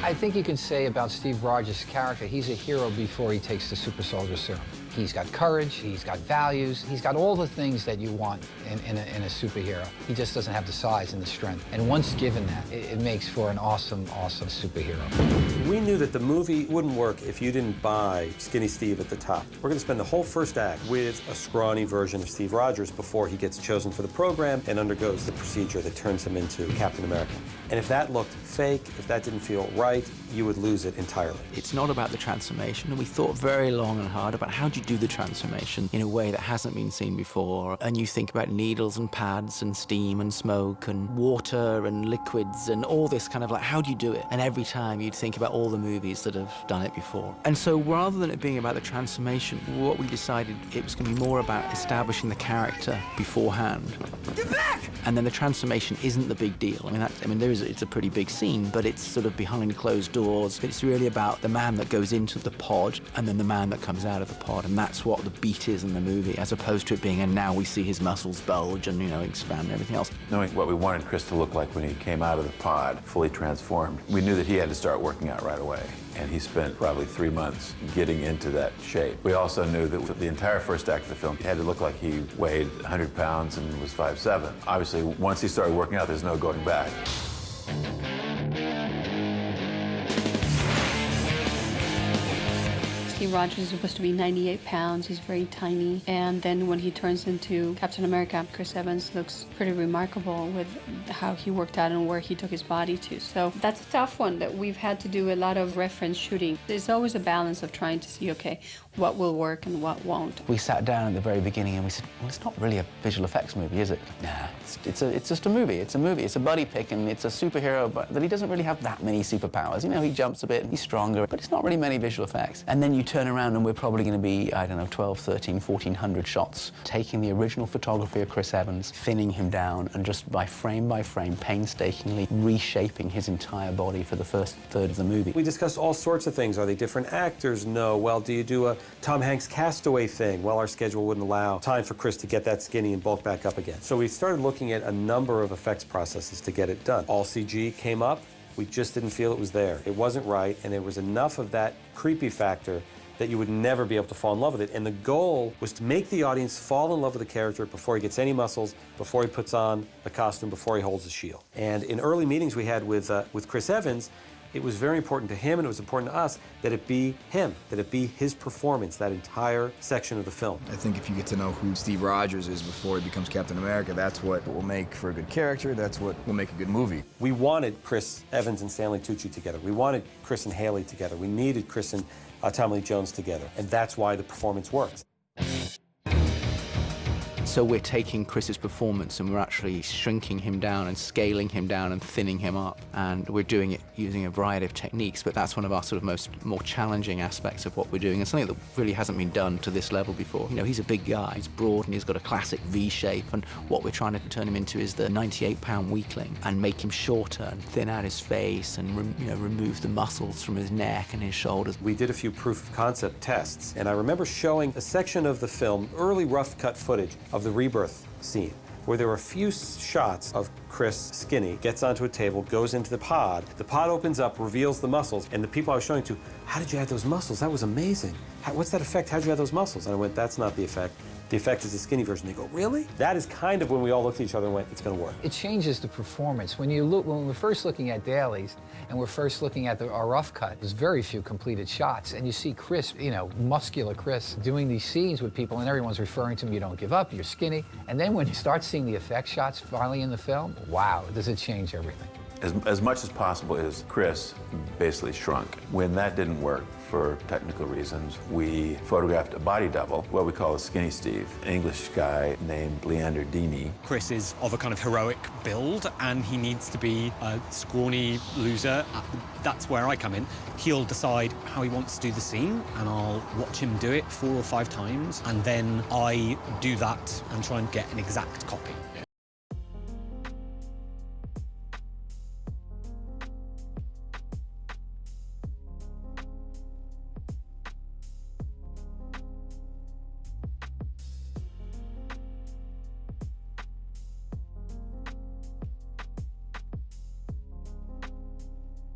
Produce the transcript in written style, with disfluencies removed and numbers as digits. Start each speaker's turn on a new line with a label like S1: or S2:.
S1: I think you can say about Steve Rogers' character, he's a hero before he takes the super soldier serum. He's got courage, he's got values, he's got all the things that you want in a superhero. He just doesn't have the size and the strength. And once given that, it makes for an awesome, awesome superhero.
S2: We knew that the movie wouldn't work if you didn't buy Skinny Steve at the top. We're going to spend the whole first act with a scrawny version of Steve Rogers before he gets chosen for the program and undergoes the procedure that turns him into Captain America. And if that looked fake, if that didn't feel right, you would lose it entirely.
S3: It's not about the transformation, and we thought very long and hard about how do you do the transformation in a way that hasn't been seen before. And you think about needles and pads and steam and smoke and water and liquids and all this kind of like, how do you do it? And every time you'd think about all the movies that have done it before. And so rather than it being about the transformation, what we decided it was going to be more about establishing the character beforehand. Get back! And then the transformation isn't the big deal. It's a pretty big scene, but it's sort of behind closed doors. It's really about the man that goes into the pod and then the man that comes out of the pod, and that's what the beat is in the movie, as opposed to it being, and now we see his muscles bulge and, expand and everything else.
S4: Knowing what we wanted Chris to look like when he came out of the pod, fully transformed, we knew that he had to start working out right away. And he spent probably 3 months getting into that shape. We also knew that for the entire first act of the film, he had to look like he weighed 100 pounds and was 5'7". Obviously, once he started working out, there's no going back.
S5: Steve Rogers is supposed to be 98 pounds. He's very tiny. And then when he turns into Captain America, Chris Evans looks pretty remarkable with how he worked out and where he took his body to. So that's a tough one that we've had to do a lot of reference shooting. It's always a balance of trying to see, okay, what will work and what won't.
S3: We sat down at the very beginning and we said, well, it's not really a visual effects movie, is it? Nah, it's just a movie. It's a movie. It's a buddy pick, and it's a superhero, but that he doesn't really have that many superpowers. He jumps a bit, he's stronger, but it's not really many visual effects. And then you turn around and we're probably going to be, I don't know, 12, 13, 1,400 shots, taking the original photography of Chris Evans, thinning him down, and just by frame, painstakingly reshaping his entire body for the first third of the movie.
S2: We discussed all sorts of things. Are they different actors? No. Well, do you do a Tom Hanks Castaway thing? Well, our schedule wouldn't allow time for Chris to get that skinny and bulk back up again. So we started looking at a number of effects processes to get it done. All CG came up. We just didn't feel it was there. It wasn't right, and there was enough of that creepy factor that you would never be able to fall in love with it. And the goal was to make the audience fall in love with the character before he gets any muscles, before he puts on the costume, before he holds the shield. And in early meetings we had with Chris Evans, it was very important to him and it was important to us that it be him, that it be his performance, that entire section of the film.
S6: I think if you get to know who Steve Rogers is before he becomes Captain America, that's what will make for a good character, that's what will make a good movie.
S2: We wanted Chris Evans and Stanley Tucci together. We wanted Chris and Hayley together. We needed Chris and Tommy Lee Jones together. And that's why the performance worked.
S3: So we're taking Chris's performance and we're actually shrinking him down and scaling him down and thinning him up. And we're doing it using a variety of techniques, but that's one of our sort of more challenging aspects of what we're doing, and something that really hasn't been done to this level before. He's a big guy, he's broad, and he's got a classic V shape, and what we're trying to turn him into is the 98-pound weakling and make him shorter and thin out his face and remove the muscles from his neck and his shoulders.
S2: We did a few proof of concept tests, and I remember showing a section of the film, early rough cut footage of the rebirth scene, where there were a few shots of Chris skinny, gets onto a table, goes into the pod opens up, reveals the muscles, and the people I was showing to, how did you add those muscles? That was amazing. What's that effect? How'd you add those muscles? And I went, that's not the effect. The effect is the skinny version. They go, really? That is kind of when we all looked at each other and went, it's going to work.
S1: It changes the performance. When we're first looking at dailies and we're first looking at our rough cut, there's very few completed shots, and you see Chris, muscular Chris, doing these scenes with people, and everyone's referring to him, you don't give up, you're skinny. And then when you start seeing the effect shots finally in the film, wow, does it change everything.
S4: As much as possible is Chris basically shrunk. When that didn't work, for technical reasons, we photographed a body double, what we call a Skinny Steve, an English guy named Leander Deeney.
S7: Chris is of a kind of heroic build, and he needs to be a scrawny loser. That's where I come in. He'll decide how he wants to do the scene, and I'll watch him do it 4 or 5 times, and then I do that and try and get an exact copy.